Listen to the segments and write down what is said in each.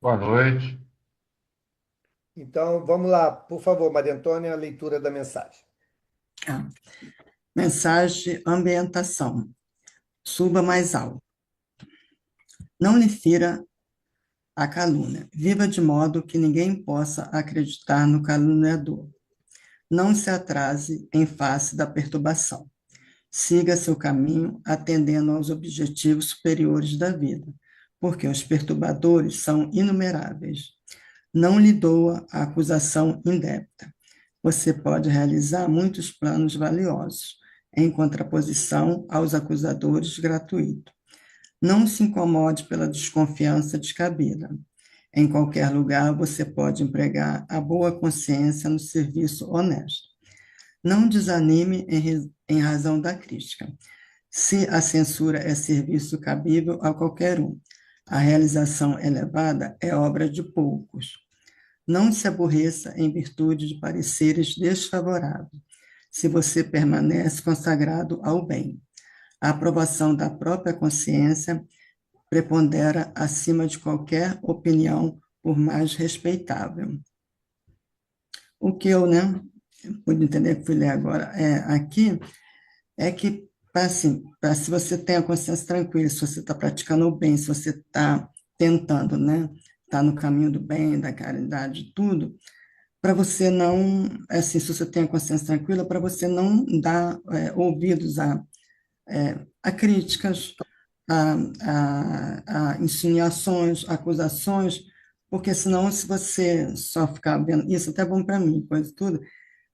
Boa noite. Então, vamos lá, por favor, Maria Antônia, a leitura da mensagem. Ah, Mensagem de ambientação. Suba mais alto. Não lhe fira a calúnia. Viva de modo que ninguém possa acreditar no caluniador. Não se atrase em face da perturbação. Siga seu caminho, atendendo aos objetivos superiores da vida, porque os perturbadores são inumeráveis. Não lhe doa a acusação indébita. Você pode realizar muitos planos valiosos, em contraposição aos acusadores gratuitos. Não se incomode pela desconfiança descabida. Em qualquer lugar você pode empregar a boa consciência no serviço honesto. Não desanime em razão da crítica. Se a censura é serviço cabível a qualquer um, a realização elevada é obra de poucos. Não se aborreça em virtude de pareceres desfavoráveis, se você permanece consagrado ao bem. A aprovação da própria consciência prepondera acima de qualquer opinião, por mais respeitável. O que eu, pude entender que fui ler agora aqui é que, assim, se você tem a consciência tranquila, se você está praticando o bem, se você está tentando, está no caminho do bem, da caridade, tudo, para você não, assim, se você tem a consciência tranquila, para você não dar ouvidos a críticas, a insinuações, acusações, porque senão, se você só ficar vendo, isso até é bom para mim, coisa e tudo,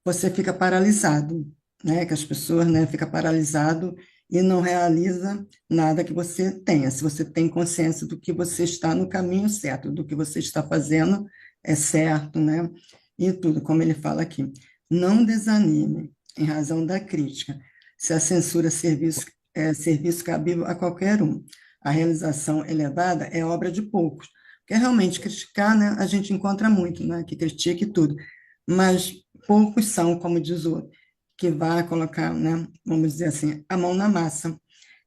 você fica paralisado, né? Que as pessoas, fica paralisado e não realiza nada que você tenha. Se você tem consciência do que você está no caminho certo, do que você está fazendo é certo, né? E tudo, como ele fala aqui. Não desanime em razão da crítica, se a censura é serviço cabível a qualquer um. A realização elevada é obra de poucos. Porque realmente criticar, né, a gente encontra muito, né, que critique tudo. Mas poucos são, como diz o outro, que vai colocar, né, vamos dizer assim, a mão na massa.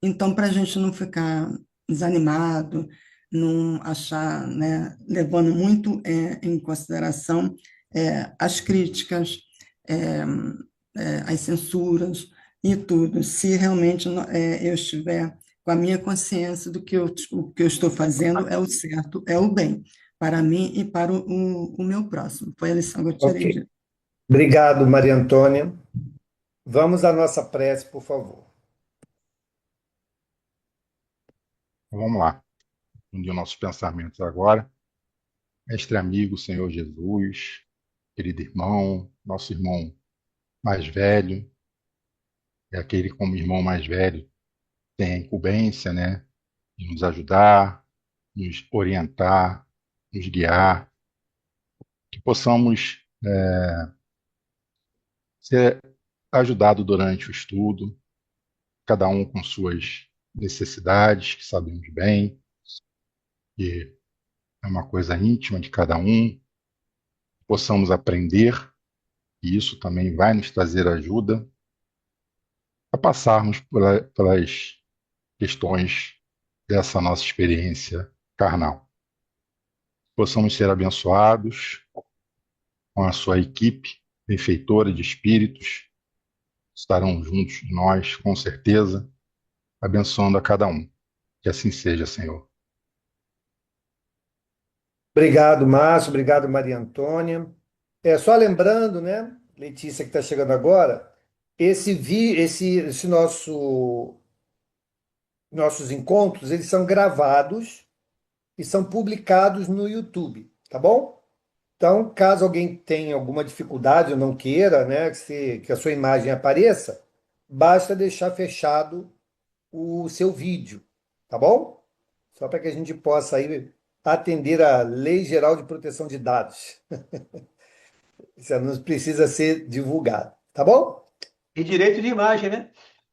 Então, para a gente não ficar desanimado, não achar, né, levando muito em consideração as críticas, é, as censuras e tudo, se realmente eu estiver com a minha consciência do que o que eu estou fazendo é o certo, é o bem, para mim e para o meu próximo. Foi a lição que eu tirei Ok. de. Obrigado, Maria Antônia. Vamos à nossa prece, por favor. Então, vamos lá. Unir nossos pensamentos agora. Mestre amigo, Senhor Jesus, querido irmão, nosso irmão mais velho, é aquele como irmão mais velho tem a incumbência, né, de nos ajudar, nos orientar, nos guiar, que possamos ser ajudados durante o estudo, cada um com suas necessidades, que sabemos bem, que é uma coisa íntima de cada um, possamos aprender, e isso também vai nos trazer ajuda a passarmos pelas questões dessa nossa experiência carnal. Possamos ser abençoados com a sua equipe benfeitora de espíritos, estarão juntos de nós, com certeza, abençoando a cada um. Que assim seja, Senhor. Obrigado, Márcio. Obrigado, Maria Antônia. Só lembrando, né, Letícia, que está chegando agora, esse nossos encontros, eles são gravados e são publicados no YouTube, tá bom? Então, caso alguém tenha alguma dificuldade ou não queira, né, que a sua imagem apareça, basta deixar fechado o seu vídeo, tá bom? Só para que a gente possa aí atender à Lei Geral de Proteção de Dados. Isso não precisa ser divulgado, tá bom? E direito de imagem, né?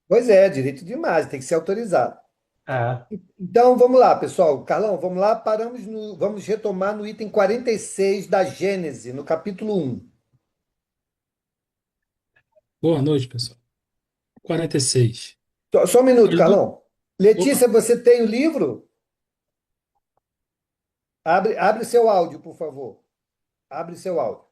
Pois é, direito de imagem, tem que ser autorizado. Ah, Então, vamos lá, pessoal. Carlão, vamos lá, vamos retomar no item 46 da Gênese, no capítulo 1. Boa noite, pessoal. 46. Só um minuto, Jesus. Carlão. Letícia, Opa, você tem o livro? Abre seu áudio, por favor. Abre seu áudio.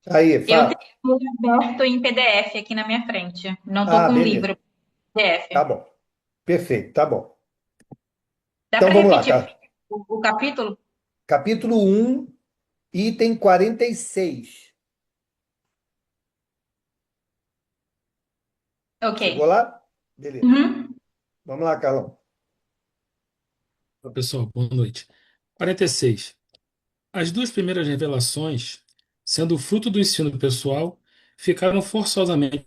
Aí, Eu fala. tenho aberto em PDF aqui na minha frente. Não estou Ah, com o beleza. livro PDF. Tá bom. Perfeito, tá bom. Dá Então para vamos lá, repetir cara. o capítulo? Capítulo 1, item 46. Ok. Chegou lá? Beleza. Uhum. Vamos lá, Carlão. Olá, pessoal, boa noite. 46. As duas primeiras revelações, sendo fruto do ensino pessoal, ficaram forçosamente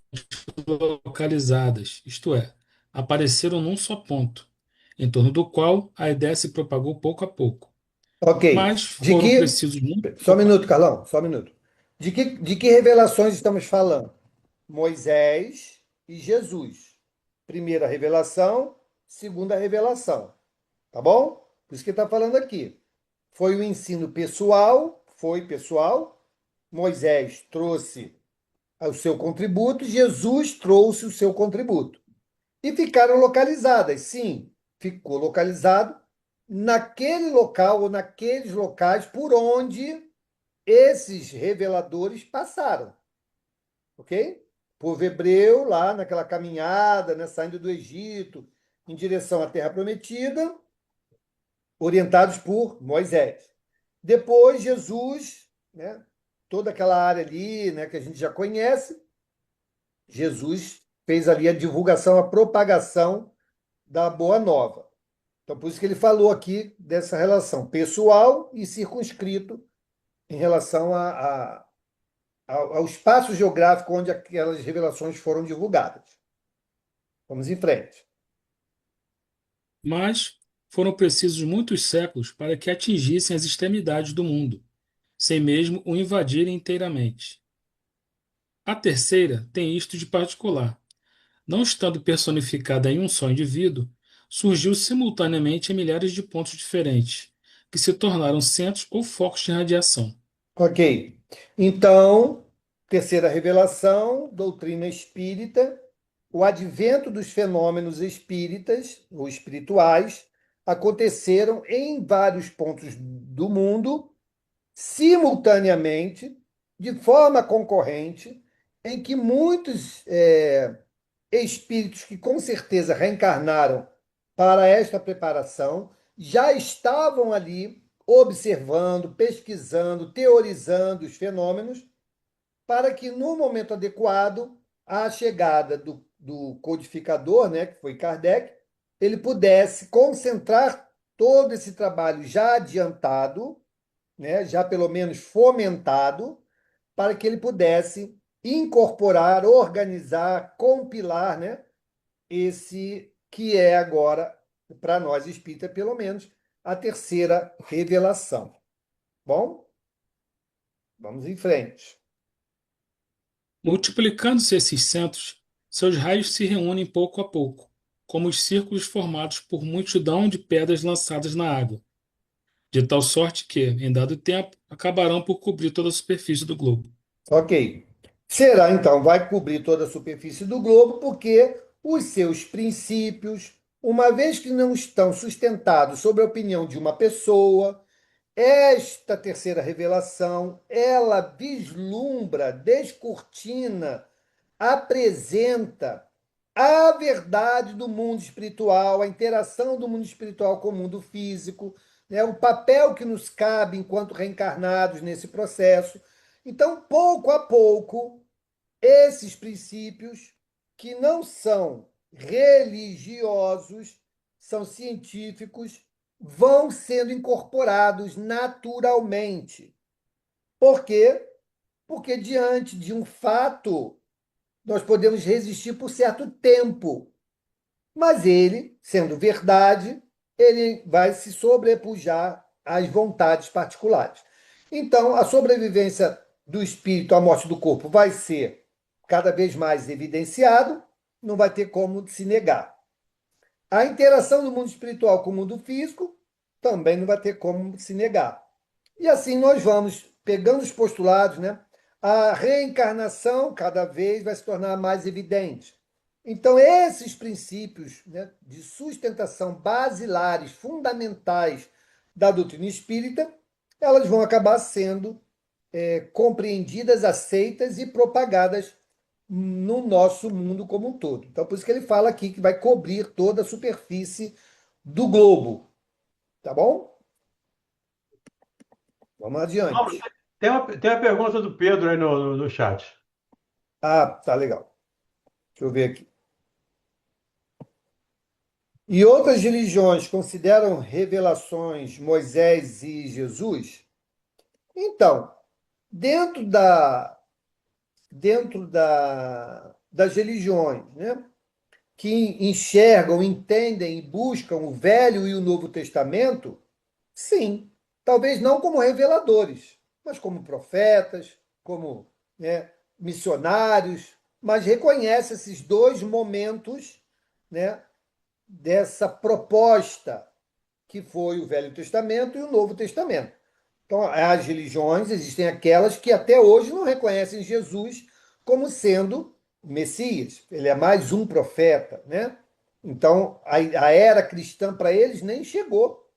localizadas, isto é, apareceram num só ponto, em torno do qual a ideia se propagou pouco a pouco. Ok. Mas De foram que. precisos muito. Só um Opa, minuto, Carlão, só um minuto. De que revelações estamos falando? Moisés e Jesus. Primeira revelação, segunda revelação. Tá bom? Por isso que está falando aqui. Foi o ensino pessoal, foi pessoal. Moisés trouxe o seu contributo, Jesus trouxe o seu contributo. E ficaram localizadas, sim, ficou localizado naquele local ou naqueles locais por onde esses reveladores passaram, ok? O povo hebreu, lá naquela caminhada, né, saindo do Egito, em direção à Terra Prometida, orientados por Moisés. Depois, Jesus, né, toda aquela área ali, né, que a gente já conhece, Jesus fez ali a divulgação, a propagação da Boa Nova. Então, por isso que ele falou aqui dessa relação pessoal e circunscrito em relação ao espaço geográfico onde aquelas revelações foram divulgadas. Vamos em frente. mas foram precisos muitos séculos para que atingissem as extremidades do mundo, sem mesmo o invadirem inteiramente. A terceira tem isto de particular: não estando personificada em um só indivíduo, surgiu simultaneamente em milhares de pontos diferentes, que se tornaram centros ou focos de radiação. Ok. Então, terceira revelação, doutrina espírita, o advento dos fenômenos espíritas ou espirituais aconteceram em vários pontos do mundo, simultaneamente, de forma concorrente, em que muitos espíritos que com certeza reencarnaram para esta preparação já estavam ali observando, pesquisando, teorizando os fenômenos, para que no momento adequado, a chegada do codificador, né, que foi Kardec, ele pudesse concentrar todo esse trabalho já adiantado, né, já pelo menos fomentado, para que ele pudesse incorporar, organizar, compilar, né, esse que é agora, para nós espírita, pelo menos, a terceira revelação. Bom, vamos em frente. Multiplicando-se esses centros, seus raios se reúnem pouco a pouco, como os círculos formados por multidão de pedras lançadas na água, de tal sorte que, em dado tempo, acabarão por cobrir toda a superfície do globo. Ok. Será, então, vai cobrir toda a superfície do globo, porque os seus princípios, uma vez que não estão sustentados sobre a opinião de uma pessoa, esta terceira revelação, ela vislumbra, descortina, apresenta a verdade do mundo espiritual, a interação do mundo espiritual com o mundo físico, né, o papel que nos cabe enquanto reencarnados nesse processo. Então, pouco a pouco, esses princípios, que não são religiosos, são científicos, vão sendo incorporados naturalmente. Por quê? Porque diante de um fato, nós podemos resistir por certo tempo, mas ele, sendo verdade, ele vai se sobrepujar às vontades particulares. Então, a sobrevivência do espírito à morte do corpo vai ser cada vez mais evidenciado, não vai ter como se negar. A interação do mundo espiritual com o mundo físico também não vai ter como se negar. E assim nós vamos pegando os postulados, né? A reencarnação cada vez vai se tornar mais evidente. Então, esses princípios, né, de sustentação basilares, fundamentais da doutrina espírita, elas vão acabar sendo compreendidas, aceitas e propagadas no nosso mundo como um todo. Então, por isso que ele fala aqui que vai cobrir toda a superfície do globo. Tá bom? Vamos Paulo, adiante. tem uma pergunta do Pedro aí no chat. Ah, tá legal. Deixa eu ver aqui. E outras religiões consideram revelações Moisés e Jesus? Então, dentro das religiões, né, que enxergam, entendem e buscam o Velho e o Novo Testamento, sim, talvez não como reveladores, mas como profetas, como, né, missionários, mas reconhece esses dois momentos, né, dessa proposta que foi o Velho Testamento e o Novo Testamento. Então, as religiões, existem aquelas que até hoje não reconhecem Jesus como sendo Messias. Ele é mais um profeta, né? Então, a era cristã para eles nem chegou,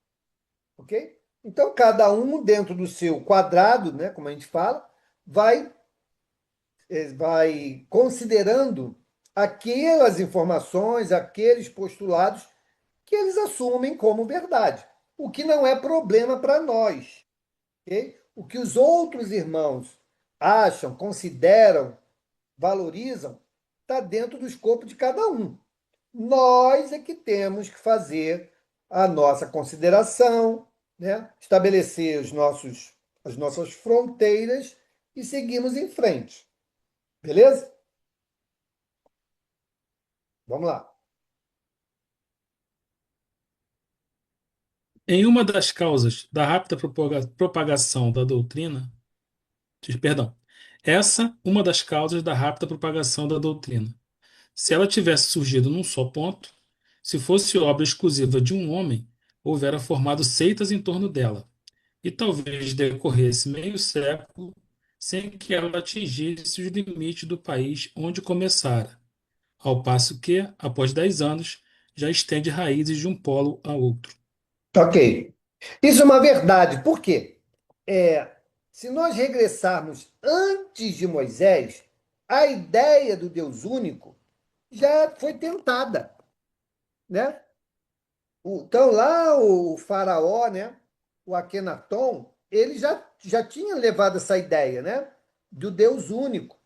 ok? Então, cada um dentro do seu quadrado, né, como a gente fala, vai, vai considerando aquelas informações, aqueles postulados que eles assumem como verdade, o que não é problema para nós. Okay? O que os outros irmãos acham, consideram, valorizam, está dentro do escopo de cada um. Nós é que temos que fazer a nossa consideração, né? Estabelecer as nossas fronteiras e seguirmos em frente. Beleza? Vamos lá. Em uma das causas da rápida propagação da doutrina, perdão, essa uma das causas da rápida propagação da doutrina. Se ela tivesse surgido num só ponto, se fosse obra exclusiva de um homem, houvera formado seitas em torno dela, e talvez decorresse meio século sem que ela atingisse os limites do país onde começara, ao passo que, após 10 anos, já estende raízes de um polo a outro. Ok. Isso é uma verdade. Por quê? Se nós regressarmos antes de Moisés, a ideia do Deus único já foi tentada, né? Então lá o faraó, né, o Akenaton, ele já tinha levado essa ideia, né, do Deus único,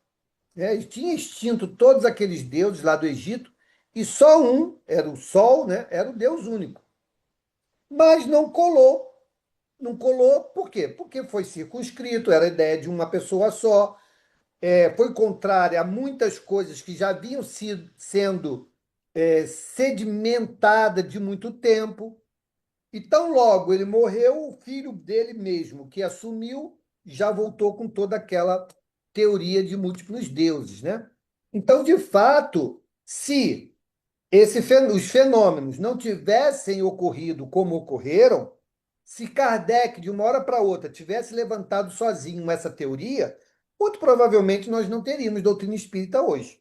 né? Ele tinha extinto todos aqueles deuses lá do Egito e só um, era o Sol, né, era o Deus único. Mas não colou. Não colou, por quê? Porque foi circunscrito, era a ideia de uma pessoa só, foi contrária a muitas coisas que já haviam sido sendo sedimentadas de muito tempo. E tão logo ele morreu, o filho dele mesmo, que assumiu, já voltou com toda aquela teoria de múltiplos deuses, né? Então, de fato, se os fenômenos não tivessem ocorrido como ocorreram, se Kardec, de uma hora para outra, tivesse levantado sozinho essa teoria, muito provavelmente nós não teríamos doutrina espírita hoje.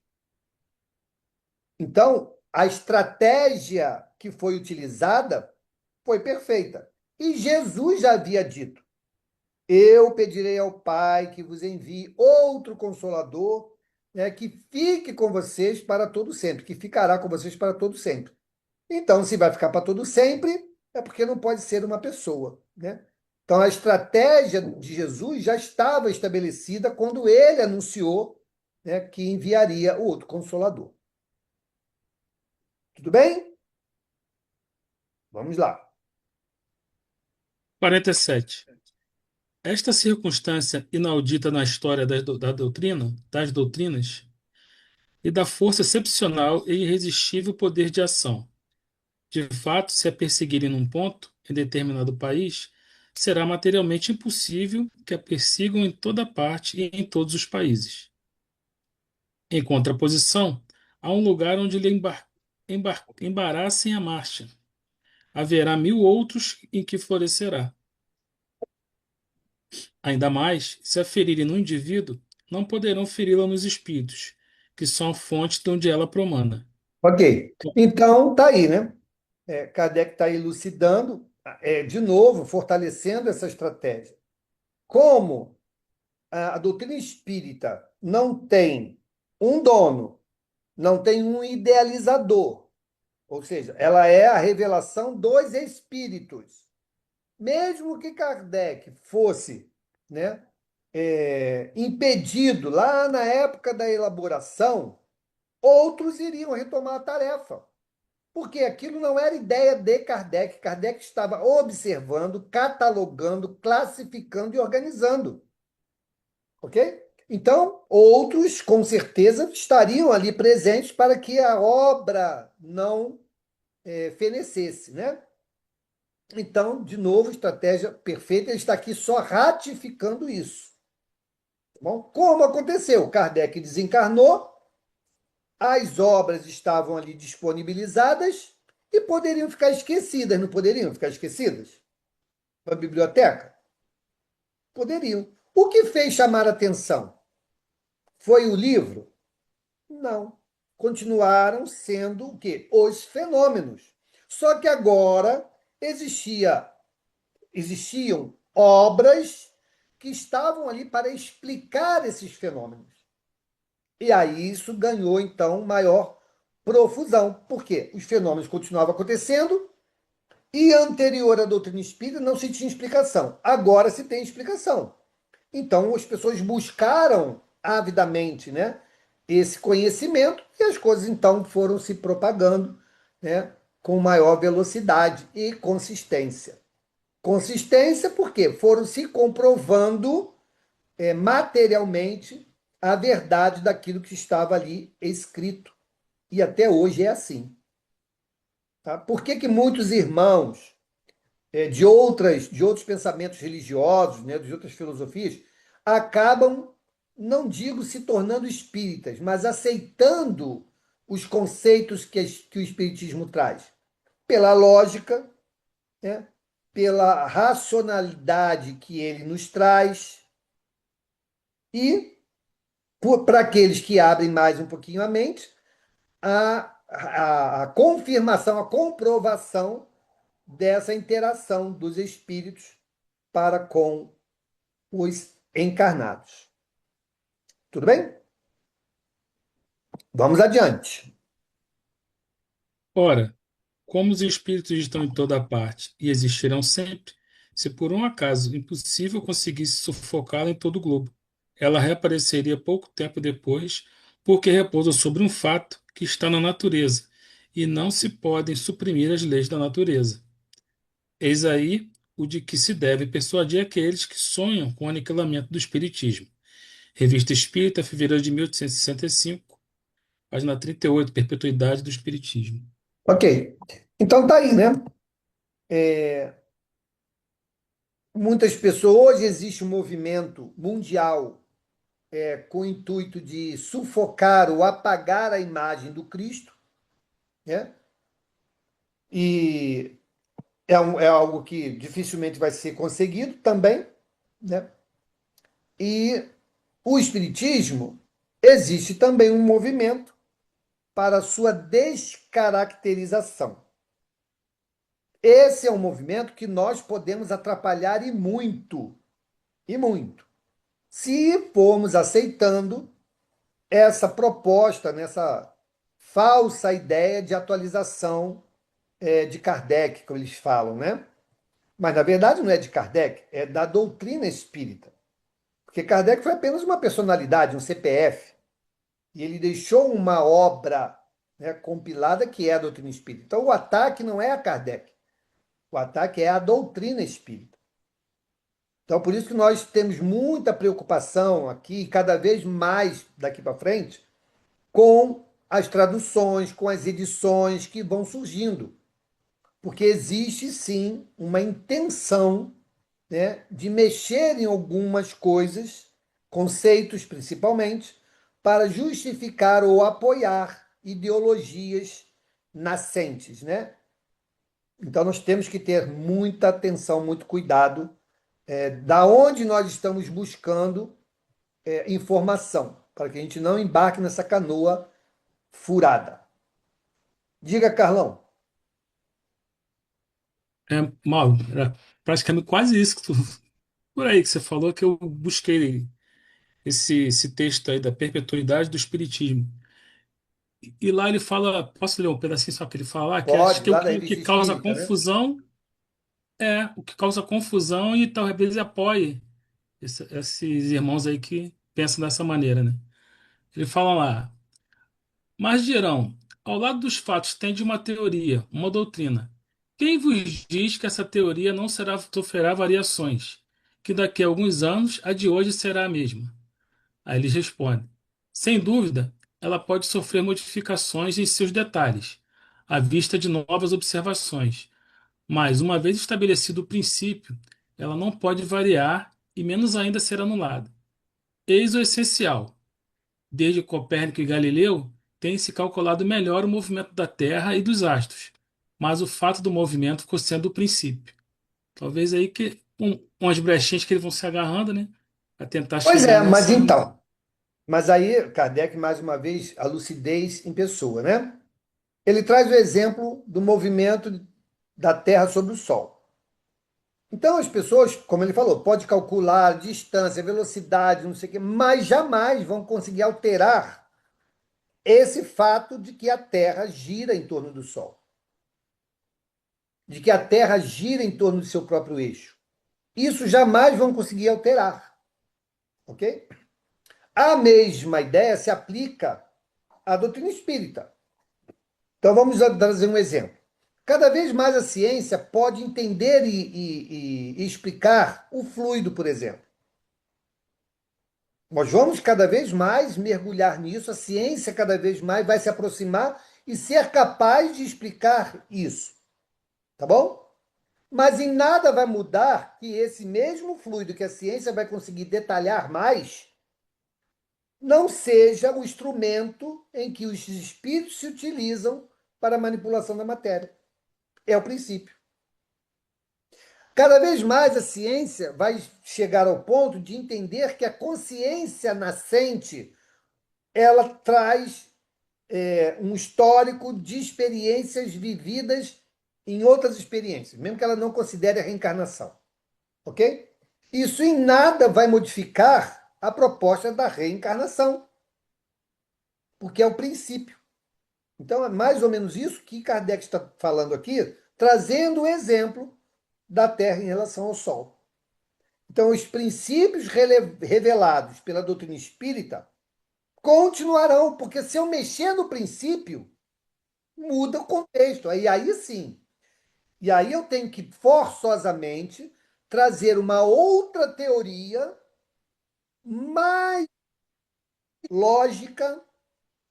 Então, a estratégia que foi utilizada foi perfeita. E Jesus já havia dito: eu pedirei ao Pai que vos envie outro consolador, né, que fique com vocês para todo sempre, que ficará com vocês para todo sempre. Então, se vai ficar para todo sempre, é porque não pode ser uma pessoa, né? Então, a estratégia de Jesus já estava estabelecida quando ele anunciou, né, que enviaria o outro consolador. Tudo bem? Vamos lá. 47. Esta circunstância inaudita na história das doutrinas, e da força excepcional e irresistível poder de ação. De fato, se a perseguirem num ponto, em determinado país, será materialmente impossível que a persigam em toda parte e em todos os países. Em contraposição, há um lugar onde embaraçem a marcha. Haverá 1000 outros em que florescerá. Ainda mais, se a ferirem no indivíduo, não poderão feri-la nos espíritos, que são a fonte de onde ela promana. Ok. Então, tá aí, né? Kardec está elucidando, de novo, fortalecendo essa estratégia. Como a doutrina espírita não tem um dono, não tem um idealizador, ou seja, ela é a revelação dos espíritos. Mesmo que Kardec fosse, né, impedido lá na época da elaboração, outros iriam retomar a tarefa. Porque aquilo não era ideia de Kardec. Kardec estava observando, catalogando, classificando e organizando. Ok? Então, outros, com certeza, estariam ali presentes para que a obra não fenecesse, né? Então, de novo, estratégia perfeita. Ele está aqui só ratificando isso. Tá bom? Como aconteceu? Kardec desencarnou, as obras estavam ali disponibilizadas e poderiam ficar esquecidas, não poderiam ficar esquecidas? Na biblioteca? Poderiam. O que fez chamar a atenção? Foi o livro? Não. Continuaram sendo o quê? Os fenômenos. Só que agora existiam obras que estavam ali para explicar esses fenômenos. E aí isso ganhou, então, maior profusão. Por quê? Os fenômenos continuavam acontecendo e anterior à doutrina espírita não se tinha explicação. Agora se tem explicação. Então as pessoas buscaram avidamente, né, esse conhecimento e as coisas então foram se propagando, né, com maior velocidade e consistência. Consistência porque foram se comprovando materialmente a verdade daquilo que estava ali escrito. E até hoje é assim. Tá? Por que que muitos irmãos de outros pensamentos religiosos, né, de outras filosofias, acabam, não digo se tornando espíritas, mas aceitando os conceitos que o espiritismo traz? Pela lógica, né, pela racionalidade que ele nos traz e, para aqueles que abrem mais um pouquinho a mente, a confirmação, a comprovação dessa interação dos espíritos para com os encarnados. Tudo bem? Vamos adiante. Ora, como os espíritos estão em toda parte e existirão sempre, se por um acaso impossível conseguisse sufocá-la em todo o globo, ela reapareceria pouco tempo depois, porque repousa sobre um fato que está na natureza, e não se podem suprimir as leis da natureza. Eis aí o de que se deve persuadir aqueles que sonham com o aniquilamento do espiritismo. Revista Espírita, fevereiro de 1865, página 38, Perpetuidade do Espiritismo. Ok. Então tá aí, né? Muitas pessoas, hoje existe um movimento mundial com o intuito de sufocar ou apagar a imagem do Cristo, né? E é algo que dificilmente vai ser conseguido também, né? E o Espiritismo, existe também um movimento para sua descaracterização. Esse é um movimento que nós podemos atrapalhar e muito, se formos aceitando essa proposta, nessa falsa ideia de atualização de Kardec, como eles falam, né? Mas, na verdade, não é de Kardec, é da doutrina espírita. Porque Kardec foi apenas uma personalidade, um CPF, e ele deixou uma obra, né, compilada que é a doutrina espírita. Então, o ataque não é a Kardec, o ataque é a doutrina espírita. Então, por isso que nós temos muita preocupação aqui, cada vez mais daqui para frente, com as traduções, com as edições que vão surgindo. Porque existe, sim, uma intenção, né, de mexer em algumas coisas, conceitos principalmente, para justificar ou apoiar ideologias nascentes, né? Então nós temos que ter muita atenção, muito cuidado, da onde nós estamos buscando informação, para que a gente não embarque nessa canoa furada. Diga, Carlão. Mauro, era praticamente quase isso que por aí que você falou que eu busquei esse texto aí da perpetuidade do Espiritismo. E lá ele fala, posso ler um pedacinho só que ele fala, que acho Pode, que o lá da que Revista causa Espírita, né? confusão o que causa confusão e talvez apoie esses irmãos aí que pensam dessa maneira, né? Ele fala lá, mas dirão, ao lado dos fatos tende uma teoria, uma doutrina. Quem vos diz que essa teoria não sofrerá variações, que daqui a alguns anos a de hoje será a mesma? Aí eles respondem: sem dúvida, ela pode sofrer modificações em seus detalhes, à vista de novas observações, mas, uma vez estabelecido o princípio, ela não pode variar e menos ainda ser anulada. Eis o essencial. Desde Copérnico e Galileu, tem-se calculado melhor o movimento da Terra e dos astros, mas o fato do movimento ficou sendo o princípio. Talvez aí que umas brechinhas que eles vão se agarrando, né? Para tentar Pois chegar é, mas nessa. então. Mas aí, Kardec, mais uma vez, a lucidez em pessoa, né? Ele traz o exemplo do movimento da Terra sobre o Sol. Então, as pessoas, como ele falou, pode calcular distância, velocidade, não sei o quê, mas jamais vão conseguir alterar esse fato de que a Terra gira em torno do Sol, de que a Terra gira em torno do seu próprio eixo. Isso jamais vão conseguir alterar, ok? A mesma ideia se aplica à doutrina espírita. Então vamos trazer um exemplo. Cada vez mais a ciência pode entender e explicar o fluido, por exemplo. Nós vamos cada vez mais mergulhar nisso, a ciência cada vez mais vai se aproximar e ser capaz de explicar isso. Tá bom? Mas em nada vai mudar que esse mesmo fluido que a ciência vai conseguir detalhar mais não seja o instrumento em que os espíritos se utilizam para a manipulação da matéria. É o princípio. Cada vez mais a ciência vai chegar ao ponto de entender que a consciência nascente ela traz um histórico de experiências vividas em outras experiências, mesmo que ela não considere a reencarnação. Ok? Isso em nada vai modificar a proposta da reencarnação, porque é o princípio. Então, é mais ou menos isso que Kardec está falando aqui, trazendo o exemplo da Terra em relação ao Sol. Então, os princípios revelados pela doutrina espírita continuarão, porque se eu mexer no princípio, muda o contexto. Aí sim. E aí eu tenho que forçosamente trazer uma outra teoria mais lógica,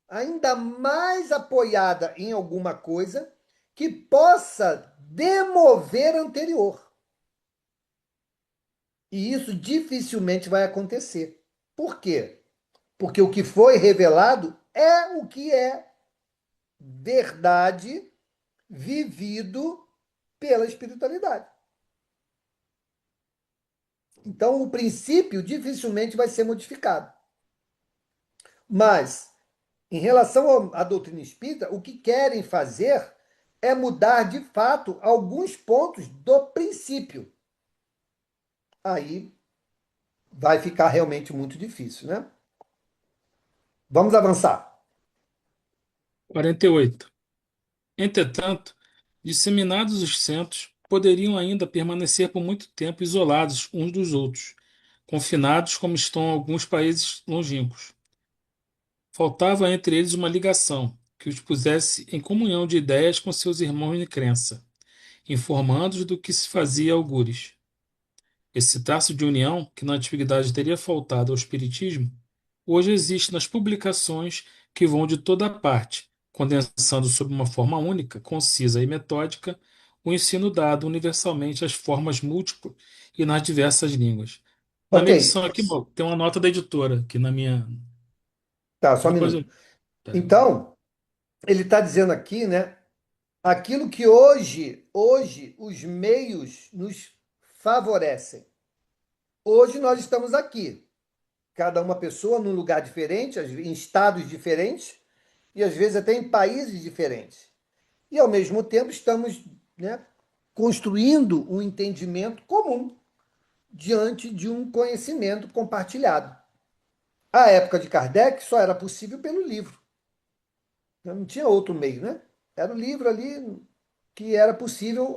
ainda mais apoiada em alguma coisa que possa demover a anterior. E isso dificilmente vai acontecer. Por quê? Porque o que foi revelado é o que é verdade vivido pela espiritualidade. Então, o princípio dificilmente vai ser modificado. Mas, em relação à doutrina espírita, o que querem fazer é mudar de fato alguns pontos do princípio. Aí vai ficar realmente muito difícil, né? Vamos avançar. 48. Entretanto, disseminados os centros, poderiam ainda permanecer por muito tempo isolados uns dos outros, confinados como estão alguns países longínquos. Faltava entre eles uma ligação que os pusesse em comunhão de ideias com seus irmãos de crença, informando-os do que se fazia algures. Esse traço de união, que na antiguidade teria faltado ao espiritismo, hoje existe nas publicações que vão de toda parte, condensando sob uma forma única, concisa e metódica o ensino dado universalmente às formas múltiplas e nas diversas línguas. Na Ok, minha edição aqui, bom, tem uma nota da editora, aqui na minha. tá, só um Depois minuto. eu. Tá. Então, ele está dizendo aqui, né? aquilo que hoje os meios nos favorecem. Hoje nós estamos aqui, cada uma pessoa num lugar diferente, em estados diferentes, e às vezes até em países diferentes. E ao mesmo tempo estamos, né, construindo um entendimento comum diante de um conhecimento compartilhado. A época de Kardec só era possível pelo livro. Não tinha outro meio, né? Era o livro ali que era possível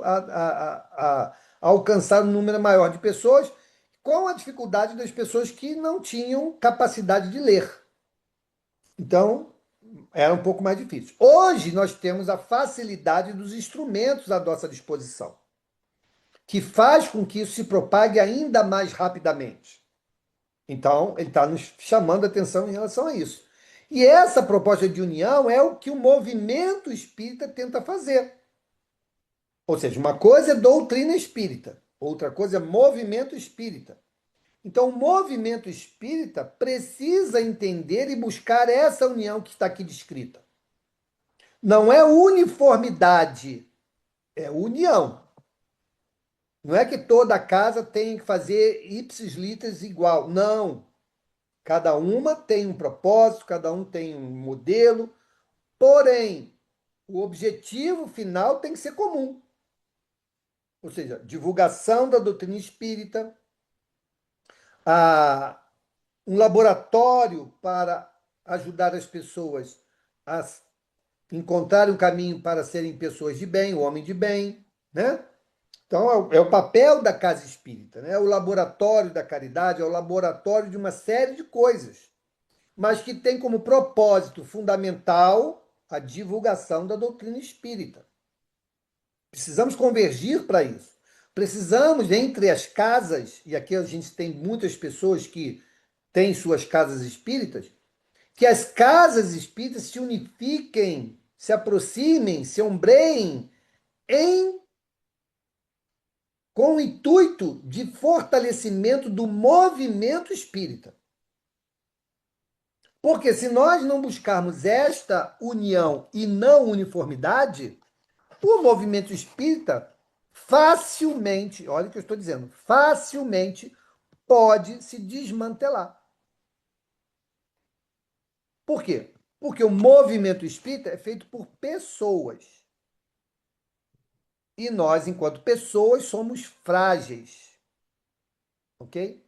alcançar um número maior de pessoas, com a dificuldade das pessoas que não tinham capacidade de ler. Então, era um pouco mais difícil. Hoje, nós temos a facilidade dos instrumentos à nossa disposição, que faz com que isso se propague ainda mais rapidamente. Então, ele está nos chamando a atenção em relação a isso. E essa proposta de união é o que o movimento espírita tenta fazer. Ou seja, uma coisa é doutrina espírita, outra coisa é movimento espírita. Então, o movimento espírita precisa entender e buscar essa união que está aqui descrita. Não é uniformidade, é união. Não é que toda casa tem que fazer ipsis literis igual. Não. Cada uma tem um propósito, cada um tem um modelo. Porém, o objetivo final tem que ser comum. Ou seja, divulgação da doutrina espírita, um laboratório para ajudar as pessoas a encontrarem um caminho para serem pessoas de bem, o homem de bem, né? Então, é o papel da casa espírita, né? É o laboratório da caridade, é o laboratório de uma série de coisas, mas que tem como propósito fundamental a divulgação da doutrina espírita. Precisamos convergir para isso. Precisamos, entre as casas, e aqui a gente tem muitas pessoas que têm suas casas espíritas, que as casas espíritas se unifiquem, se aproximem, se ombreiem com o intuito de fortalecimento do movimento espírita. Porque se nós não buscarmos esta união e não uniformidade, o movimento espírita facilmente, olha o que eu estou dizendo, facilmente pode se desmantelar. Por quê? Porque o movimento espírita é feito por pessoas. E nós, enquanto pessoas, somos frágeis. Ok?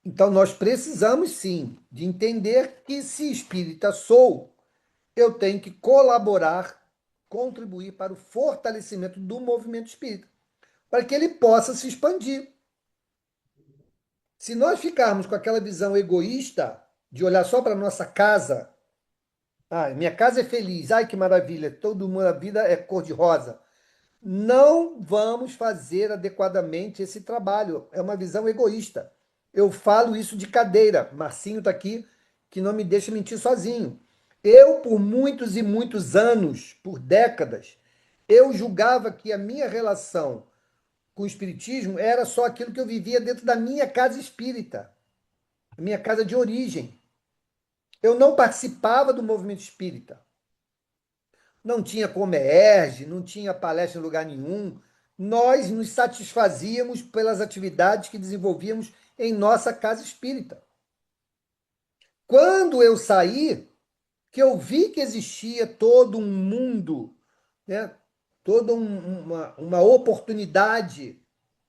Então, nós precisamos, sim, de entender que, se espírita sou, eu tenho que colaborar, contribuir para o fortalecimento do movimento espírita, para que ele possa se expandir. Se nós ficarmos com aquela visão egoísta de olhar só para a nossa casa, minha casa é feliz, ai que maravilha, todo mundo, a vida é cor-de-rosa, não vamos fazer adequadamente esse trabalho. É uma visão egoísta. Eu falo isso de cadeira. Marcinho está aqui, que não me deixa mentir sozinho. Eu, por muitos e muitos anos, por décadas, eu julgava que a minha relação com o espiritismo era só aquilo que eu vivia dentro da minha casa espírita, a minha casa de origem. Eu não participava do movimento espírita. Não tinha Comerge, não tinha palestra em lugar nenhum. Nós nos satisfazíamos pelas atividades que desenvolvíamos em nossa casa espírita. Quando eu saí, que eu vi que existia todo um mundo, né, toda uma oportunidade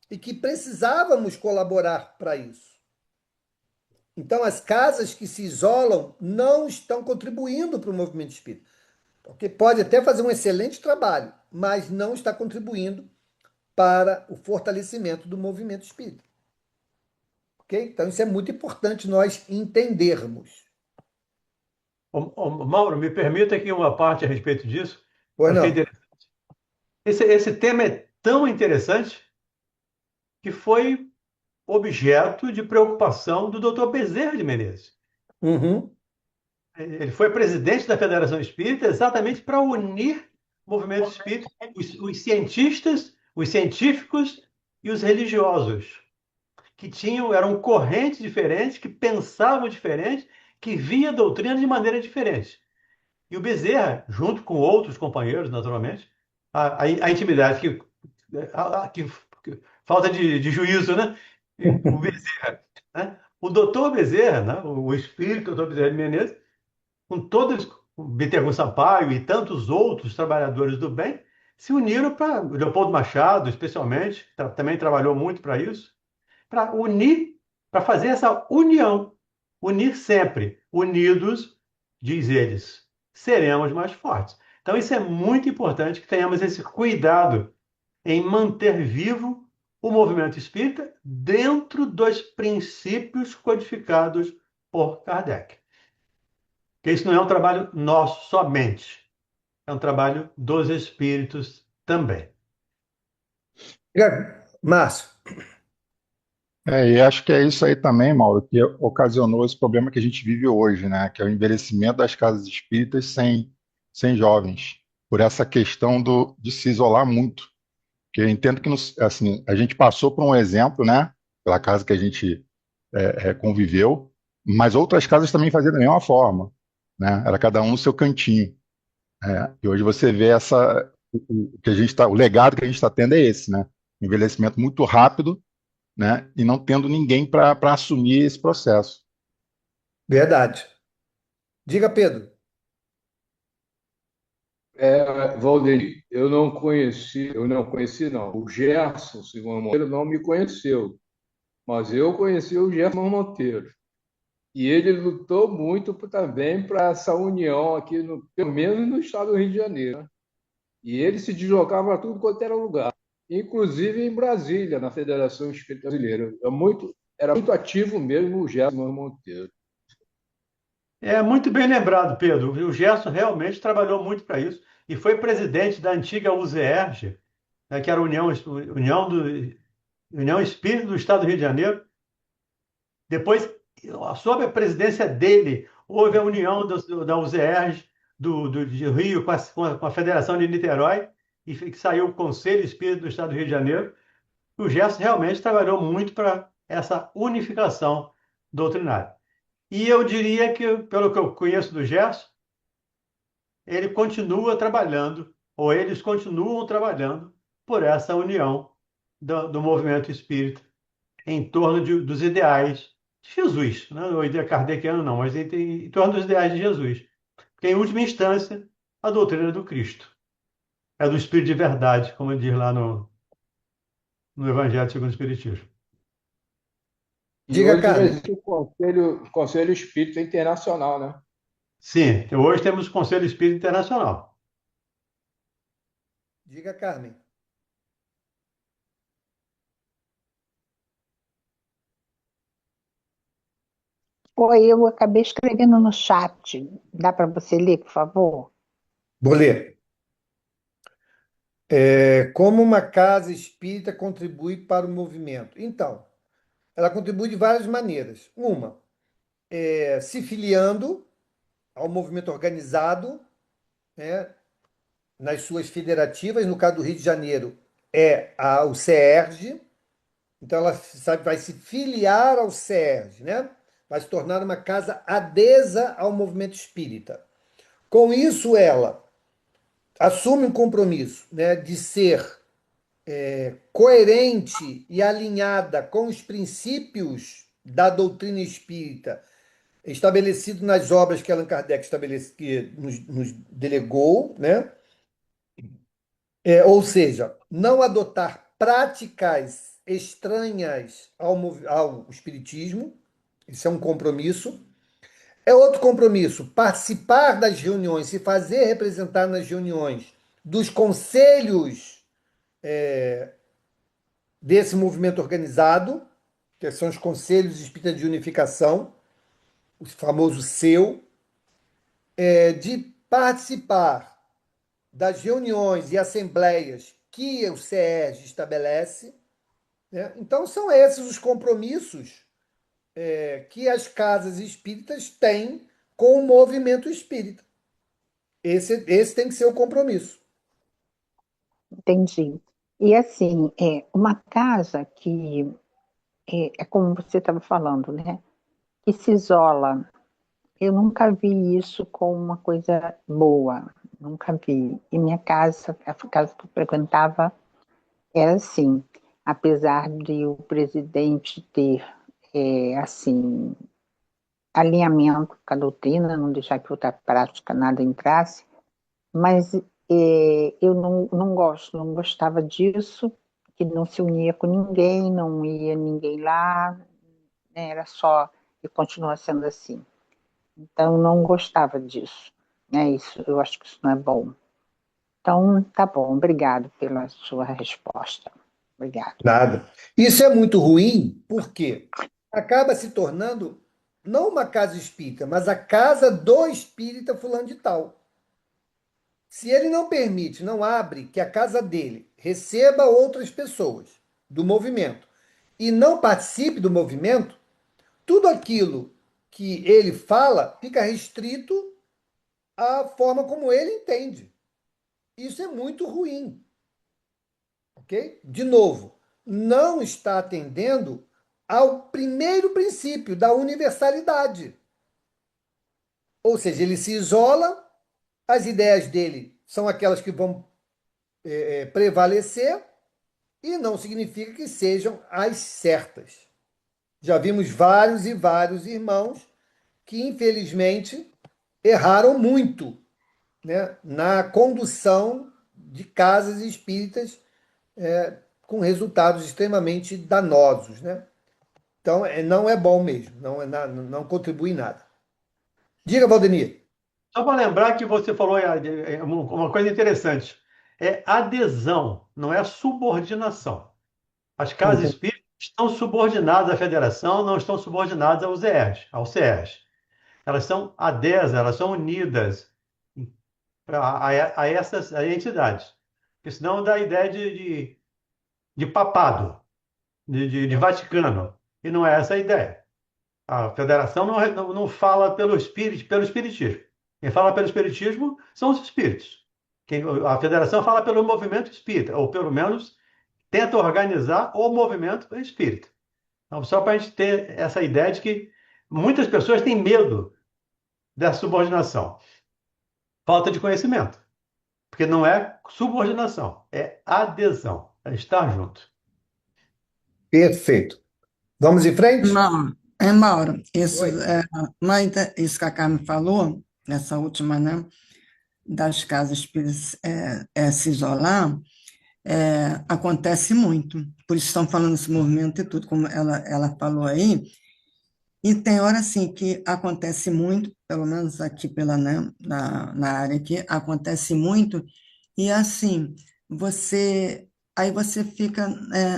e que precisávamos colaborar para isso. Então, as casas que se isolam não estão contribuindo para o movimento espírita. Porque pode até fazer um excelente trabalho, mas não está contribuindo para o fortalecimento do movimento espírita. Ok? Então, isso é muito importante nós entendermos. Mauro, me permita aqui uma parte a respeito disso. Pois Achei não. interessante. Esse tema é tão interessante que foi objeto de preocupação do Dr. Bezerra de Menezes. Uhum. Ele foi presidente da Federação Espírita exatamente para unir o movimento espírita, os cientistas, os científicos e os religiosos, que eram correntes diferentes, que pensavam diferente, que via a doutrina de maneira diferente. E o Bezerra, junto com outros companheiros, naturalmente, a intimidade, que falta de juízo, né? O Bezerra, né? O doutor Bezerra, né? O espírito doutor Bezerra de Menezes, com todos, o Bittencourt Sampaio e tantos outros trabalhadores do bem, se uniram para, Leopoldo Machado, especialmente, também trabalhou muito para isso, para unir, para fazer essa união. Unir sempre. Unidos, diz eles, seremos mais fortes. Então, isso é muito importante que tenhamos esse cuidado em manter vivo o movimento espírita dentro dos princípios codificados por Kardec. Porque isso não é um trabalho nosso somente, é um trabalho dos espíritos também. Márcio, E acho que é isso aí também, Mauro, que ocasionou esse problema que a gente vive hoje, né? Que é o envelhecimento das casas espíritas sem jovens, por essa questão de se isolar muito. Porque eu entendo que assim, a gente passou por um exemplo, né? Pela casa que a gente conviveu, mas outras casas também faziam da mesma forma, né? Era cada um no seu cantinho. E hoje você vê o que a gente o legado que a gente está tendo é esse, né? Envelhecimento muito rápido, né? E não tendo ninguém para assumir esse processo. verdade. Diga, Pedro. Valdir, eu não conheci não. O Gerson Silva Monteiro não me conheceu, mas eu conheci o Gerson Monteiro. E ele lutou muito também para essa união aqui, pelo menos no estado do Rio de Janeiro, né? E ele se deslocava a tudo quanto era lugar, inclusive em Brasília, na Federação Espírita Brasileira. Era muito ativo mesmo o Gerson Monteiro. É muito bem lembrado, Pedro. O Gerson realmente trabalhou muito para isso e foi presidente da antiga UZERJ, né, que era a União Espírita do Estado do Rio de Janeiro. Depois, sob a presidência dele, houve a união da UZERJ de Rio com a Federação de Niterói e que saiu o Conselho Espírita do Estado do Rio de Janeiro. O Gerson realmente trabalhou muito para essa unificação doutrinária. E eu diria que, pelo que eu conheço do Gerson, ele continua trabalhando, ou eles continuam trabalhando por essa união do movimento espírita em torno dos ideais de Jesus, né? O ideia kardeciano não, mas em torno dos ideais de Jesus. Porque, em última instância, a doutrina do Cristo. É do Espírito de verdade, como diz lá no Evangelho segundo o Espiritismo. E Diga, hoje Carmen. existe o Conselho Espírita Internacional, né? Sim, hoje temos o Conselho Espírita Internacional. Diga, Carmen. Oi, eu acabei escrevendo no chat. Dá para você ler, por favor? Vou ler. Como uma casa espírita contribui para o movimento? Então, ela contribui de várias maneiras. Uma, se filiando ao movimento organizado, né, nas suas federativas. No caso do Rio de Janeiro, o CERJ. Então, ela vai se filiar ao CERJ, né? Vai se tornar uma casa adesa ao movimento espírita. Com isso, ela assume um compromisso, né, de ser coerente e alinhada com os princípios da doutrina espírita estabelecido nas obras que Allan Kardec que nos delegou, né? Ou seja, não adotar práticas estranhas ao espiritismo, isso é um compromisso. É outro compromisso, participar das reuniões, se fazer representar nas reuniões dos conselhos desse movimento organizado, que são os conselhos espíritas de unificação, o famoso seu, de participar das reuniões e assembleias que o CERJ estabelece, né? Então, são esses os compromissos que as casas espíritas têm com o movimento espírita. Esse tem que ser o compromisso. Entendi. E assim, uma casa que é como você estava falando, né? Que se isola. Eu nunca vi isso como uma coisa boa. nunca vi. E minha casa, a casa que eu frequentava, era assim, apesar de o presidente ter, assim, alinhamento com a doutrina, não deixar que outra prática nada entrasse, mas eu não gosto, não gostava disso, que não se unia com ninguém, não ia ninguém lá, né, era só, e continua sendo assim. Então, eu não gostava disso, né, isso, eu acho que isso não é bom. Então, tá bom, obrigado pela sua resposta. Obrigado. Nada. Isso é muito ruim, porque acaba se tornando não uma casa espírita, mas a casa do espírita fulano de tal. Se ele não permite, não abre que a casa dele receba outras pessoas do movimento e não participe do movimento, tudo aquilo que ele fala fica restrito à forma como ele entende. Isso é muito ruim, ok? De novo, não está atendendo ao primeiro princípio da universalidade. Ou seja, ele se isola, as ideias dele são aquelas que vão prevalecer e não significa que sejam as certas. Já vimos vários e vários irmãos que, infelizmente, erraram muito, né, na condução de casas espíritas com resultados extremamente danosos, né? Então, não é bom mesmo, não contribui em nada. Diga, Valdemir. Só para lembrar que você falou uma coisa interessante. É adesão, não é subordinação. As casas Uhum. espíritas estão subordinadas à federação, não estão subordinadas aos ERs, ao CERs. Elas são adesas, elas são unidas a essas entidades. Porque senão dá a ideia de papado, de Vaticano. E não é essa a ideia. A federação não fala pelo espiritismo. Quem fala pelo espiritismo são os espíritos. A federação fala pelo movimento espírita, ou pelo menos tenta organizar o movimento espírita. Então, só para a gente ter essa ideia de que muitas pessoas têm medo dessa subordinação. Falta de conhecimento. Porque não é subordinação, é adesão, é estar junto. Perfeito. Vamos em frente? Mauro, Mauro, Oi. isso que a Carmen falou, nessa última, né, das casas espíritas se isolar, acontece muito. Por isso estão falando esse movimento e tudo, como ela falou aí. E tem hora, assim, que acontece muito, pelo menos aqui né, na área aqui, acontece muito, e assim, aí você fica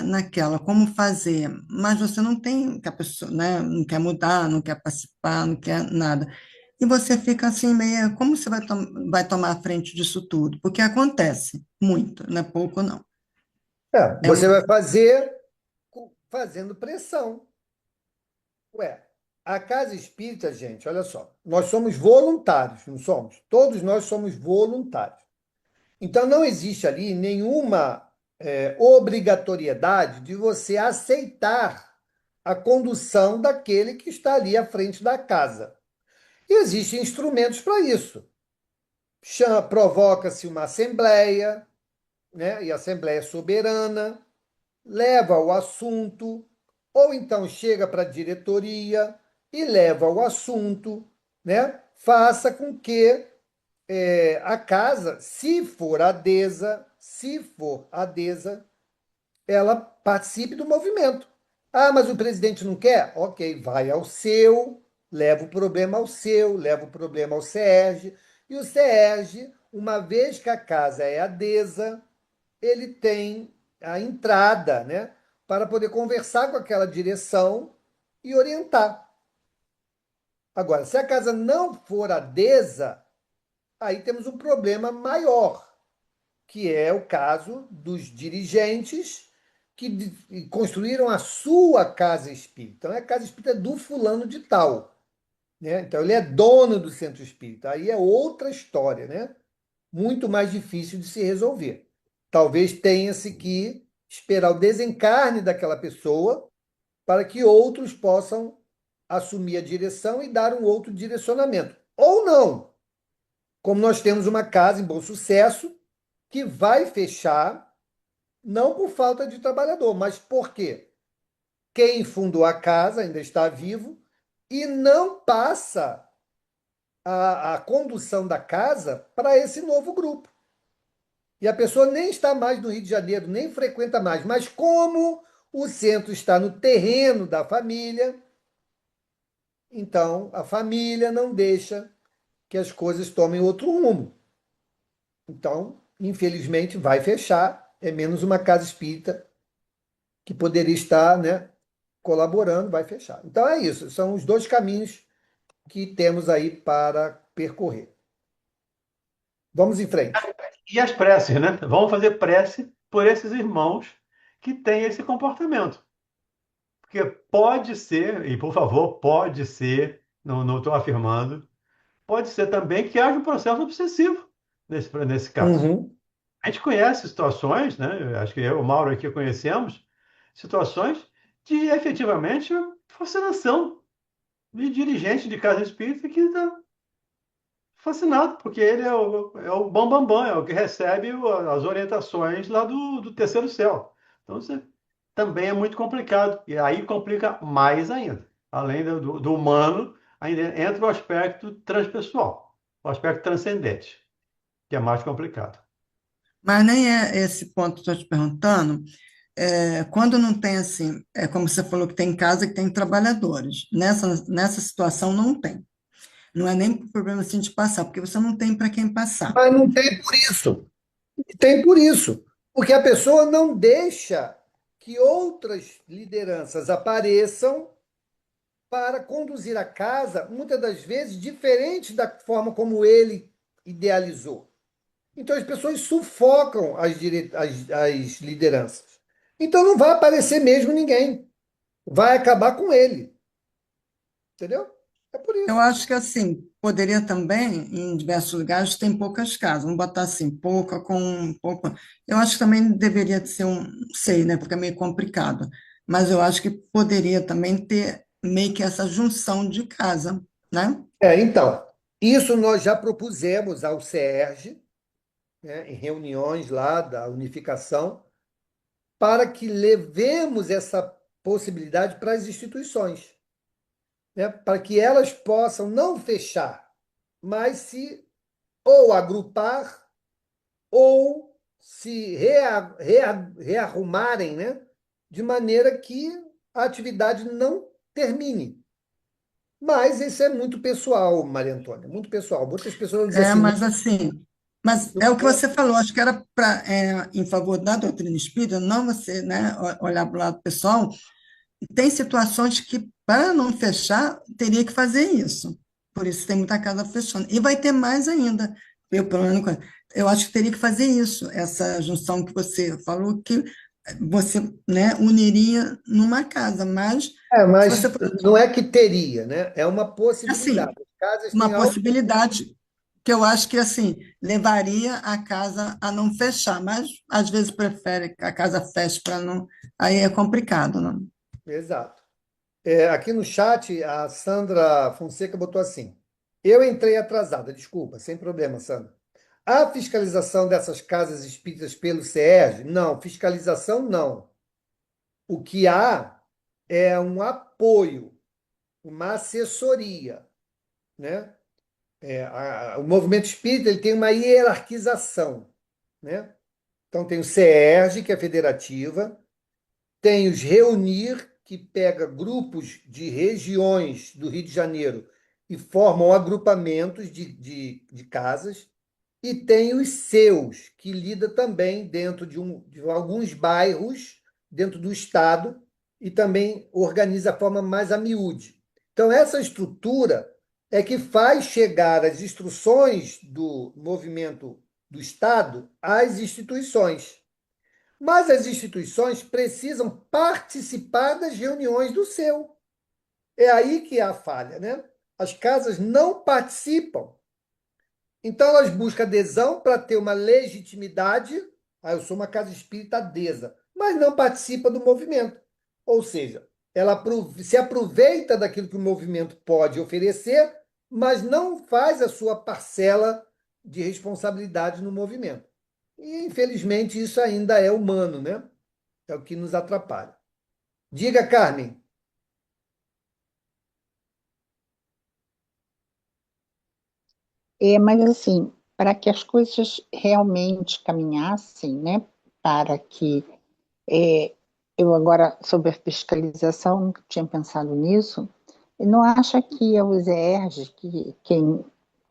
naquela, como fazer, mas você não tem, que a pessoa, né, não quer mudar, não quer participar, não quer nada. E você fica assim, meio, como você vai tomar a frente disso tudo? Porque acontece muito, não é pouco, não. É Você vai fazer fazendo pressão. Ué, a casa espírita, gente, olha só, nós somos voluntários, não somos? Todos nós somos voluntários. Então, não existe ali nenhuma obrigatoriedade de você aceitar a condução daquele que está ali à frente da casa. E existem instrumentos para isso. Provoca-se uma assembleia, né? E a assembleia é soberana, leva o assunto, ou então chega para a diretoria e leva o assunto, né? Faça com que a casa, se for adesa, ela participe do movimento. Ah, mas o presidente não quer? Ok, vai ao seu, leva o problema ao seu, leva o problema ao SERJ, e o SERJ, uma vez que a casa é adesa, ele tem a entrada, né, para poder conversar com aquela direção e orientar. Agora, se a casa não for adesa, aí temos um problema maior, que é o caso dos dirigentes que construíram a sua casa espírita. Então, é a casa espírita do fulano de tal, né? Então, ele é dono do centro espírita. Aí é outra história, né? Muito mais difícil de se resolver. Talvez tenha-se que esperar o desencarne daquela pessoa para que outros possam assumir a direção e dar um outro direcionamento. Ou não. Como nós temos uma casa em Bom Sucesso que vai fechar, não por falta de trabalhador, mas por quê? Quem fundou a casa ainda está vivo e não passa a condução da casa para esse novo grupo. E a pessoa nem está mais no Rio de Janeiro, nem frequenta mais. Mas como o centro está no terreno da família, então a família não deixa que as coisas tomem outro rumo. Então, infelizmente, vai fechar. É menos uma casa espírita que poderia estar, né, colaborando, vai fechar. Então é isso. São os dois caminhos que temos aí para percorrer. Vamos em frente. E as preces, né? Vamos fazer prece por esses irmãos que têm esse comportamento. Porque pode ser, e por favor, pode ser, não estou afirmando, pode ser também que haja um processo obsessivo nesse caso. Uhum. A gente conhece situações, né? Acho que eu e o Mauro aqui conhecemos, situações de efetivamente fascinação de dirigente de casa espírita que está fascinado, porque ele é o bambambam, é o que recebe as orientações lá do terceiro céu. Então, isso também é muito complicado. E aí complica mais ainda. Além do humano, ainda entra o aspecto transpessoal, o aspecto transcendente, que é mais complicado. Mas nem é esse ponto que estou te perguntando. Quando não tem assim, é como você falou que tem casa que tem trabalhadores. Nessa situação não tem. Não é nem problema assim de passar, porque você não tem para quem passar. Mas não tem por isso. Tem por isso. Porque a pessoa não deixa que outras lideranças apareçam para conduzir a casa, muitas das vezes, diferente da forma como ele idealizou. Então, as pessoas sufocam as lideranças. Então, não vai aparecer mesmo ninguém. Vai acabar com ele. Entendeu? É por Eu isso. acho que assim, poderia também, em diversos lugares, tem poucas casas. Vamos botar assim, pouca com pouco. Eu acho que também deveria ser não sei, né? Porque é meio complicado. Mas eu acho que poderia também ter meio que essa junção de casa, né? Então, isso nós já propusemos ao CERJ, né, em reuniões lá da unificação, para que levemos essa possibilidade para as instituições, né, para que elas possam não fechar, mas se ou agrupar ou se rearrumarem, né, de maneira que a atividade não termine. Mas isso é muito pessoal, Maria Antônia, muito pessoal. Muitas pessoas vão dizer assim, Mas assim, mas não é o que vou. você falou, acho que era em favor da doutrina espírita, não você, né, olhar para o lado pessoal. Tem situações que, para não fechar, teria que fazer isso. Por isso tem muita casa fechando. E vai ter mais ainda. Pelo menos, eu acho que teria que fazer isso, essa junção que você falou, que você, né, uniria numa casa. Mas, se Mas você for não é que teria, né? É uma possibilidade. assim, As casas têm uma algo. possibilidade que eu acho que assim levaria a casa a não fechar, mas às vezes prefere que a casa feche para não. Aí é complicado, não? Exato. Aqui no chat, a Sandra Fonseca botou assim: eu entrei atrasada, desculpa, sem problema, Sandra. A fiscalização dessas casas espíritas pelo CERJ? Não, fiscalização não. O que há é um apoio, uma assessoria, né? O movimento espírita ele tem uma hierarquização, né? Então tem o CERJ, que é federativa, tem os Reunir, que pega grupos de regiões do Rio de Janeiro e formam agrupamentos de casas, e tem os seus, que lida também dentro de alguns bairros, dentro do Estado, e também organiza a forma mais a miúde. Então, essa estrutura é que faz chegar as instruções do movimento do Estado às instituições. Mas as instituições precisam participar das reuniões do seu. É aí que há a falha, né? As casas não participam. Então, elas buscam adesão para ter uma legitimidade. Eu sou uma casa espírita adesa, mas não participa do movimento. Ou seja, ela se aproveita daquilo que o movimento pode oferecer, mas não faz a sua parcela de responsabilidade no movimento. E, infelizmente, isso ainda é humano, né? É o que nos atrapalha. Diga, Carmen. Mas assim, para que as coisas realmente caminhassem, né, para que é, eu agora, sobre a fiscalização, nunca tinha pensado nisso, e não acha que a USERJ, que quem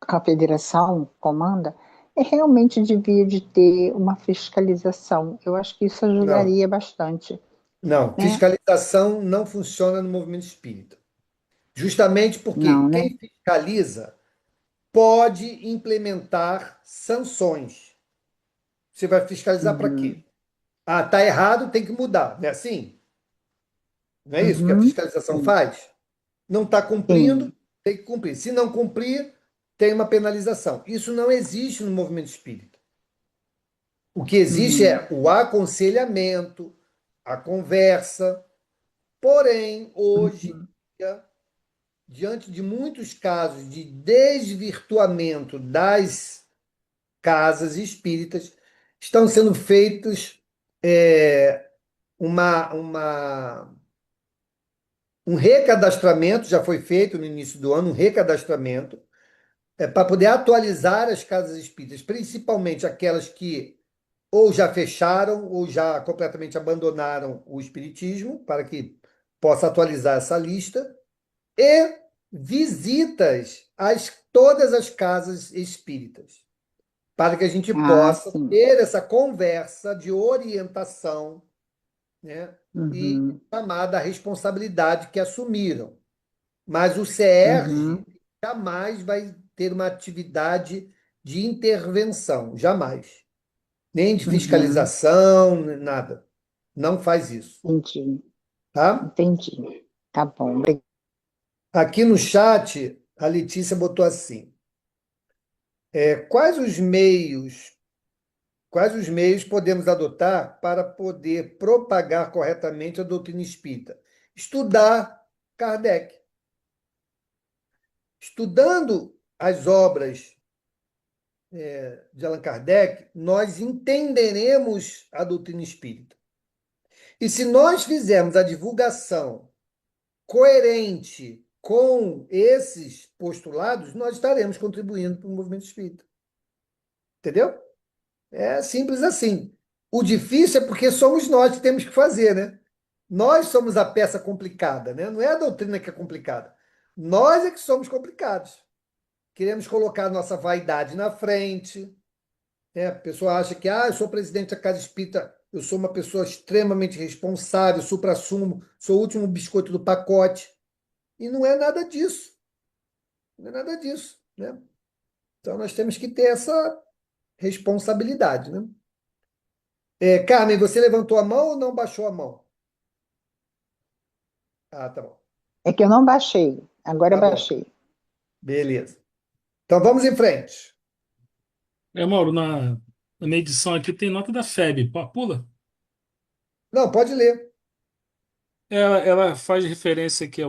a federação comanda, realmente devia de ter uma fiscalização. Eu acho que isso Não, ajudaria bastante, não. né? Fiscalização não funciona no movimento espírita. Justamente porque Não, né? quem fiscaliza pode implementar sanções. Você vai fiscalizar para Uhum, quê? Ah, tá errado, tem que mudar. Não é assim? Não é isso que a uhum, fiscalização sim, faz? Não está cumprindo, sim, tem que cumprir. Se não cumprir, tem uma penalização. Isso não existe no movimento espírita. O que existe uhum, é o aconselhamento, a conversa. Porém, hoje, uhum. diante de muitos casos de desvirtuamento das casas espíritas, estão sendo feitos uma um recadastramento, já foi feito no início do ano, um recadastramento, para poder atualizar as casas espíritas, principalmente aquelas que ou já fecharam ou já completamente abandonaram o espiritismo, para que possa atualizar essa lista, e visitas a todas as casas espíritas, para que a gente Ah, possa sim. ter essa conversa de orientação, né, e Uhum, chamada a responsabilidade que assumiram. Mas o CR uhum, jamais vai ter uma atividade de intervenção, jamais. Nem de uhum. fiscalização, nada. Não faz isso, Entendi, tá? entendi. Tá bom. Aqui no chat, a Letícia botou assim: quais quais os meios podemos adotar para poder propagar corretamente a doutrina espírita? Estudar Kardec. Estudando as obras de Allan Kardec, nós entenderemos a doutrina espírita. E se nós fizermos a divulgação coerente com esses postulados, nós estaremos contribuindo para o movimento espírita. Entendeu? É simples assim. O difícil é porque somos nós que temos que fazer, né? Nós somos a peça complicada, né? Não é a doutrina que é complicada. Nós é que somos complicados. Queremos colocar nossa vaidade na frente. A pessoa acha que, eu sou presidente da Casa Espírita, eu sou uma pessoa extremamente responsável, suprassumo, sou o último biscoito do pacote. E não é nada disso. Não é nada disso, né? Então nós temos que ter essa responsabilidade, né? Carmen, você levantou a mão ou não baixou a mão? Ah, tá bom. É que eu não baixei, agora eu Tá bom. baixei. Beleza. Então vamos em frente. Mauro, na minha edição aqui tem nota da FEB. Pula. Não, pode ler. Ela faz referência aqui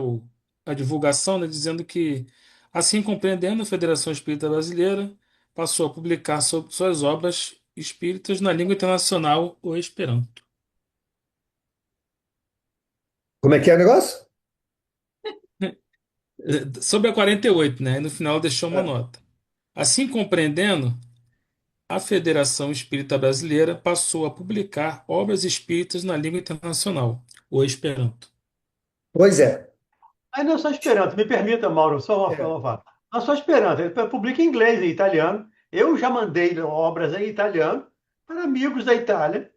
à divulgação, né, dizendo que, assim compreendendo, a Federação Espírita Brasileira passou a publicar suas obras espíritas na língua internacional, o Esperanto. Como é que é o negócio? Sobre a 48, né? E no final deixou uma É. nota. Assim compreendendo, a Federação Espírita Brasileira passou a publicar obras espíritas na língua internacional, o Esperanto. Pois é. Aí não só Esperanto, me permita, Mauro, só uma É. falar. Não só Esperanto, ele publica em inglês e italiano. Eu já mandei obras em italiano para amigos da Itália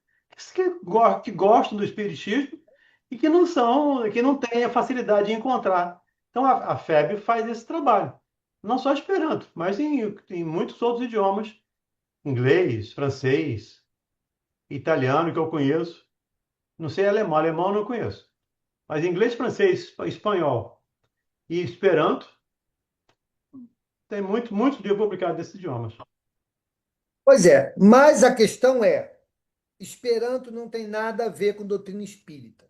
que gostam do espiritismo e que não são, que não têm a facilidade de encontrar. Então a FEB faz esse trabalho. Não só Esperanto, mas em muitos outros idiomas, inglês, francês, italiano que eu conheço. Não sei alemão, alemão eu não conheço. Mas inglês, francês, espanhol e Esperanto, tem muito livro publicado desses idiomas. Pois é. Mas a questão é: Esperanto não tem nada a ver com doutrina espírita.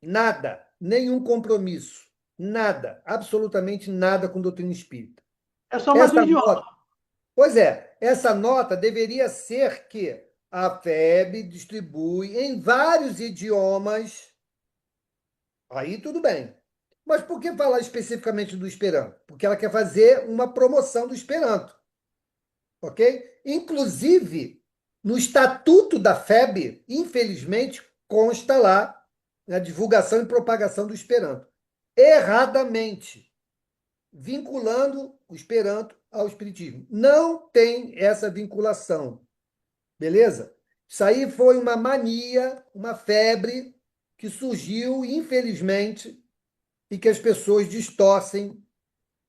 Nada. Nenhum compromisso. Nada. Absolutamente nada com doutrina espírita. É só mais um Essa idioma. nota. Pois é. essa nota deveria ser que a FEB distribui em vários idiomas. Aí tudo bem. Mas por que falar especificamente do Esperanto? Porque ela quer fazer uma promoção do Esperanto. Ok? Inclusive, no estatuto da FEB, infelizmente, consta lá a divulgação e propagação do Esperanto. Erradamente, vinculando o Esperanto ao Espiritismo. Não tem essa vinculação. Beleza? Isso aí foi uma mania, uma febre que surgiu, infelizmente, e que as pessoas distorcem.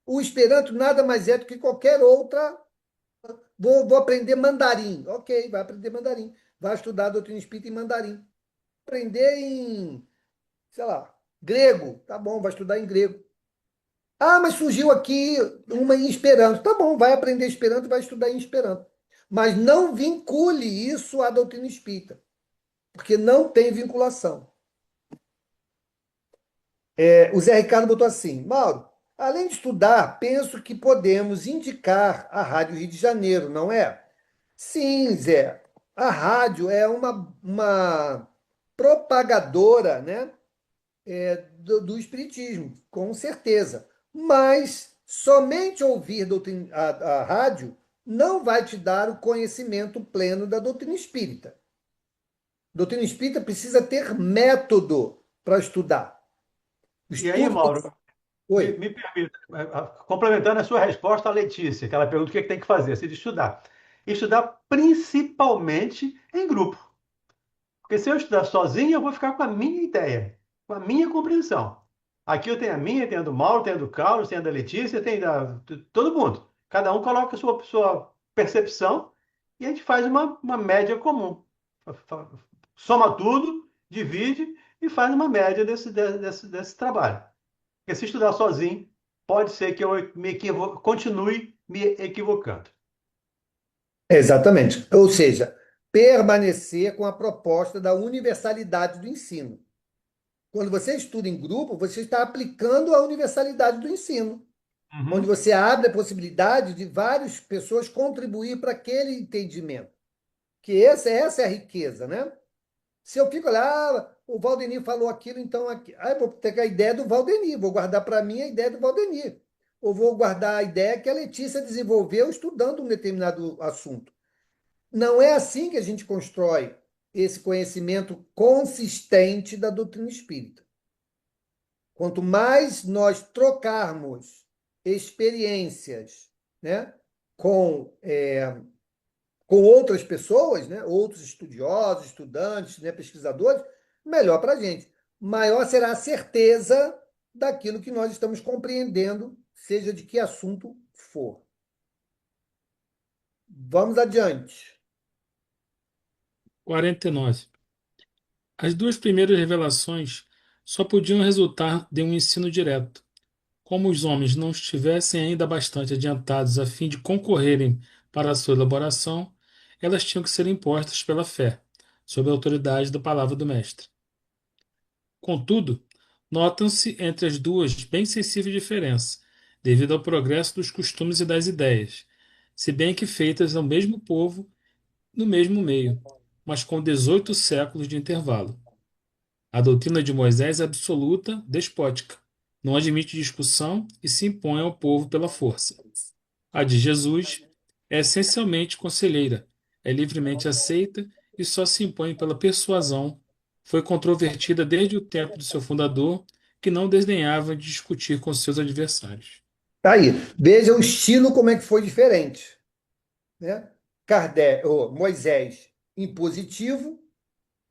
O Esperanto nada mais é do que qualquer outra. Vou aprender mandarim. Ok, vai aprender mandarim. Vai estudar a doutrina espírita em mandarim. Aprender em, sei lá, grego. Tá bom, vai estudar em grego. Ah, mas surgiu aqui uma em Esperanto. Tá bom, vai aprender Esperanto e vai estudar em Esperanto. Mas não vincule isso à doutrina espírita, porque não tem vinculação. O Zé Ricardo botou assim: Mauro, além de estudar, penso que podemos indicar a Rádio Rio de Janeiro, não é? Sim, Zé. A rádio é uma propagadora, né, do Espiritismo, com certeza. Mas somente ouvir a rádio não vai te dar o conhecimento pleno da doutrina espírita. Doutrina espírita precisa ter método para estudar. E aí, Mauro, Oi. me permita, complementando a sua resposta à Letícia, que ela pergunta o que é que tem que fazer, se de estudar. Estudar principalmente em grupo. Porque se eu estudar sozinho, eu vou ficar com a minha ideia, com a minha compreensão. Aqui eu tenho a minha, tenho a do Mauro, tenho a do Carlos, tenho a da Letícia, tenho de todo mundo. Cada um coloca a sua percepção e a gente faz uma média comum. Soma tudo, divide e faz uma média desse trabalho. Porque se estudar sozinho, pode ser que eu continue me equivocando. Exatamente. Ou seja, permanecer com a proposta da universalidade do ensino. Quando você estuda em grupo, você está aplicando a universalidade do ensino, onde você abre a possibilidade de várias pessoas contribuir para aquele entendimento. Que essa é a riqueza, né? Se eu fico lá, o Valdenir falou aquilo, então eu vou pegar a ideia do Valdenir, vou guardar para mim a ideia do Valdenir. Ou vou guardar a ideia que a Letícia desenvolveu estudando um determinado assunto. Não é assim que a gente constrói esse conhecimento consistente da doutrina espírita. Quanto mais nós trocarmos experiências, né, com outras pessoas, né, outros estudiosos, estudantes, né, pesquisadores, melhor para a gente. Maior será a certeza daquilo que nós estamos compreendendo, seja de que assunto for. Vamos adiante. 49. As duas primeiras revelações só podiam resultar de um ensino direto. Como os homens não estivessem ainda bastante adiantados a fim de concorrerem para a sua elaboração, elas tinham que ser impostas pela fé, sob a autoridade da palavra do Mestre. Contudo, notam-se entre as duas bem sensível diferença, devido ao progresso dos costumes e das ideias, se bem que feitas ao mesmo povo, no mesmo meio, mas com 18 séculos de intervalo. A doutrina de Moisés é absoluta, despótica, não admite discussão e se impõe ao povo pela força. A de Jesus é essencialmente conselheira, é livremente aceita e só se impõe pela persuasão. Foi controvertida desde o tempo do seu fundador, que não desdenhava de discutir com seus adversários. Tá aí. Veja o estilo como é que foi diferente, né? Moisés impositivo,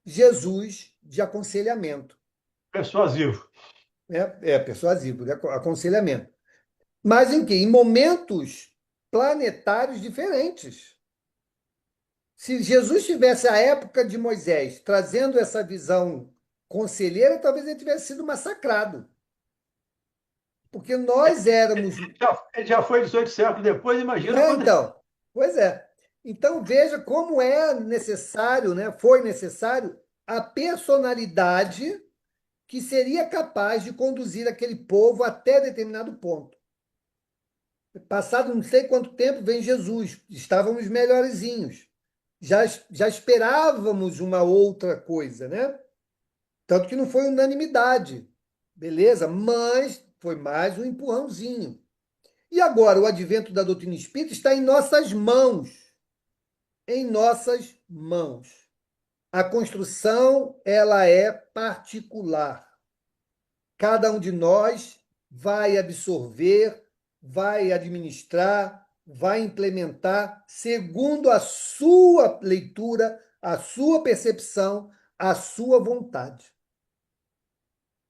Jesus de aconselhamento. Persuasivo. Persuasivo, né? Aconselhamento. Mas em que? Em momentos planetários diferentes. Se Jesus tivesse a época de Moisés trazendo essa visão conselheira, talvez ele tivesse sido massacrado. Porque nós éramos. Ele já foi 18 séculos depois, imagina quando. Então, pois é. Então veja como é necessário, né? Foi necessário a personalidade que seria capaz de conduzir aquele povo até determinado ponto. Passado não sei quanto tempo vem Jesus, estávamos melhorzinhos. Já esperávamos uma outra coisa, né? Tanto que não foi unanimidade, beleza? Mas foi mais um empurrãozinho. E agora o advento da doutrina espírita está em nossas mãos. Em nossas mãos. A construção, ela é particular. Cada um de nós vai absorver, vai administrar, vai implementar segundo a sua leitura, a sua percepção, a sua vontade.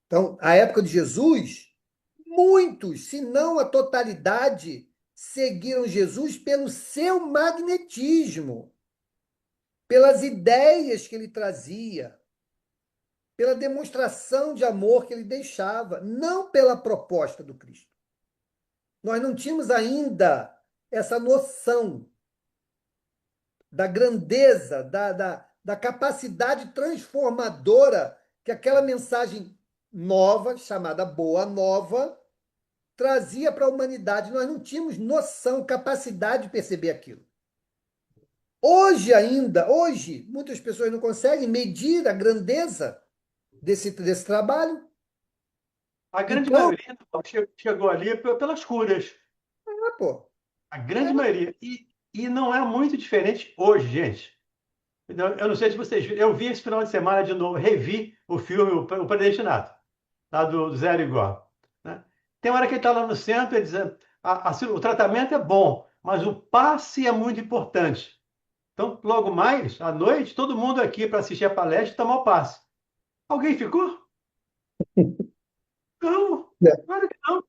Então, a época de Jesus, muitos, se não a totalidade, seguiram Jesus pelo seu magnetismo, pelas ideias que ele trazia, pela demonstração de amor que ele deixava, não pela proposta do Cristo. Nós não tínhamos ainda essa noção da grandeza, da capacidade transformadora que aquela mensagem nova, chamada Boa Nova, trazia para a humanidade. Nós não tínhamos noção, capacidade de perceber aquilo. Hoje ainda, hoje, muitas pessoas não conseguem medir a grandeza desse trabalho. A grande Então, maioria chegou ali pelas curas. pô, A grande maioria. E não é muito diferente hoje, gente. Eu não sei se vocês viram. Eu vi esse final de semana de novo, revi o filme O Predestinado, lá do Zé Igor. Né? Tem hora que ele está lá no centro e diz: o tratamento é bom, mas o passe é muito importante. Então, logo mais, à noite, todo mundo aqui para assistir a palestra e tomar o passe. Alguém ficou? Não, é, claro que não.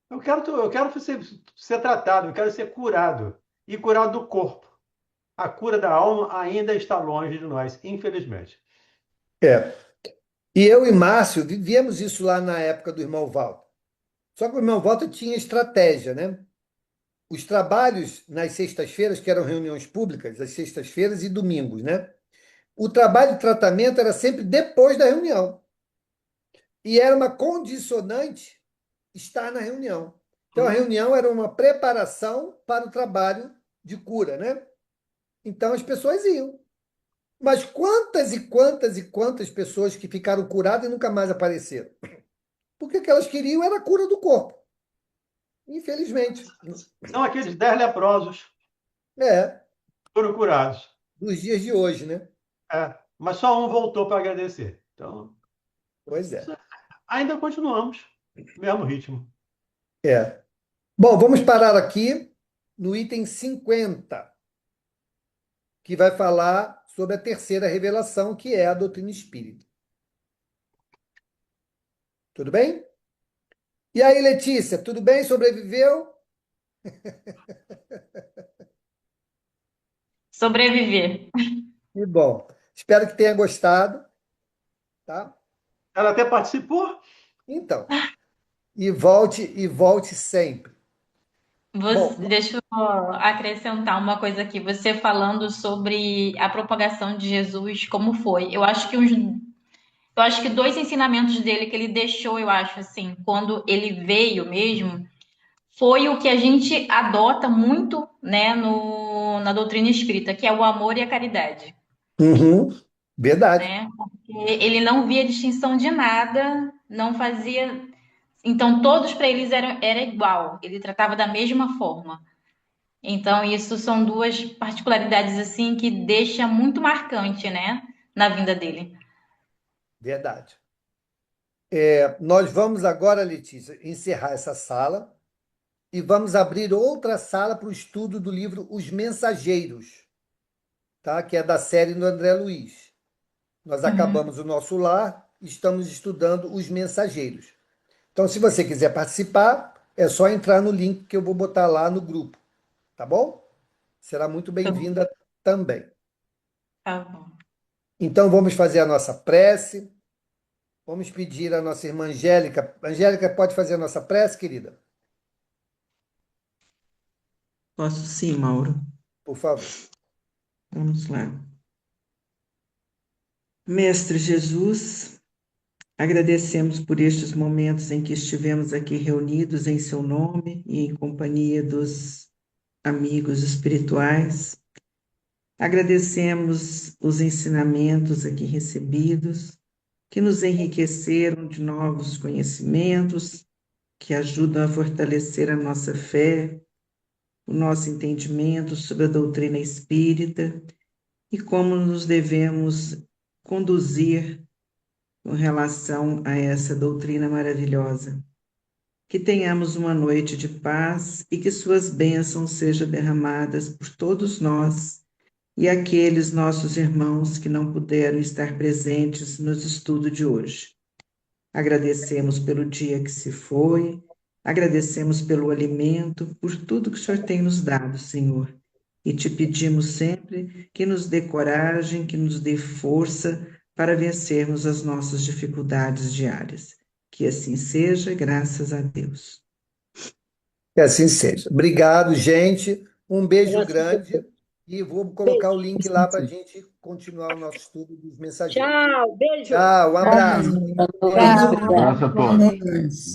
Eu quero ser tratado, eu quero ser curado. E curado do corpo. A cura da alma ainda está longe de nós, infelizmente. é. E eu e Márcio vivíamos isso lá na época do irmão Walter. Só que o irmão Walter tinha estratégia, né? Os trabalhos nas sextas-feiras, que eram reuniões públicas, às sextas-feiras e domingos, né? O trabalho de tratamento era sempre depois da reunião. E era uma condicionante estar na reunião. Então, a reunião era uma preparação para o trabalho de cura, né? Então, as pessoas iam. Mas quantas e quantas e quantas pessoas que ficaram curadas e nunca mais apareceram? Porque o que elas queriam era a cura do corpo. Infelizmente. São aqueles 10 leprosos É, que foram curados. dos dias de hoje, né? Mas só um voltou para agradecer. Então, Pois é. ainda continuamos no mesmo ritmo. É. Bom, vamos parar aqui no item 50, que vai falar sobre a terceira revelação, que é a doutrina espírita. Tudo bem? E aí, Letícia, tudo bem? Sobreviveu? Sobreviver. Que bom. Espero que tenha gostado, tá? Ela até participou. Então, e volte sempre. Bom, Deixa eu acrescentar uma coisa aqui. Você falando sobre a propagação de Jesus, como foi? Eu acho que dois ensinamentos dele que ele deixou, eu acho assim, quando ele veio mesmo, foi o que a gente adota muito, né, na doutrina espírita, que é o amor e a caridade, uhum, verdade, né? Porque ele não via distinção de nada, não fazia. Então, todos para eles era igual, ele tratava da mesma forma. Então, isso são duas particularidades assim que deixa muito marcante, né, na vinda dele. verdade. Nós vamos agora, Letícia, encerrar essa sala e vamos abrir outra sala para o estudo do livro Os Mensageiros, tá? Que é da série do André Luiz. Nós Uhum. acabamos o nosso lar e estamos estudando Os Mensageiros. Então, se você quiser participar, é só entrar no link que eu vou botar lá no grupo, tá bom? Será muito bem-vinda também. Tá bom. Então, vamos fazer a nossa prece. Vamos pedir à nossa irmã Angélica. Angélica, pode fazer a nossa prece, querida? Posso sim, Mauro. Por favor. Vamos lá. Mestre Jesus, Agradecemos por estes momentos em que estivemos aqui reunidos em seu nome e em companhia dos amigos espirituais. Agradecemos os ensinamentos aqui recebidos, que nos enriqueceram de novos conhecimentos, que ajudam a fortalecer a nossa fé, o nosso entendimento sobre a doutrina espírita e como nos devemos conduzir com relação a essa doutrina maravilhosa. Que tenhamos uma noite de paz e que suas bênçãos sejam derramadas por todos nós e aqueles nossos irmãos que não puderam estar presentes nos estudos de hoje. Agradecemos pelo dia que se foi, agradecemos pelo alimento, por tudo que o Senhor tem nos dado, Senhor. E te pedimos sempre que nos dê coragem, que nos dê força para vencermos as nossas dificuldades diárias. Que assim seja, graças a Deus. Que assim seja. Obrigado, gente. Um beijo grande. E vou colocar o link lá para a gente continuar o nosso estudo dos mensageiros. Tchau, beijo. Tchau, um abraço. Boa Abraço a todos. noite.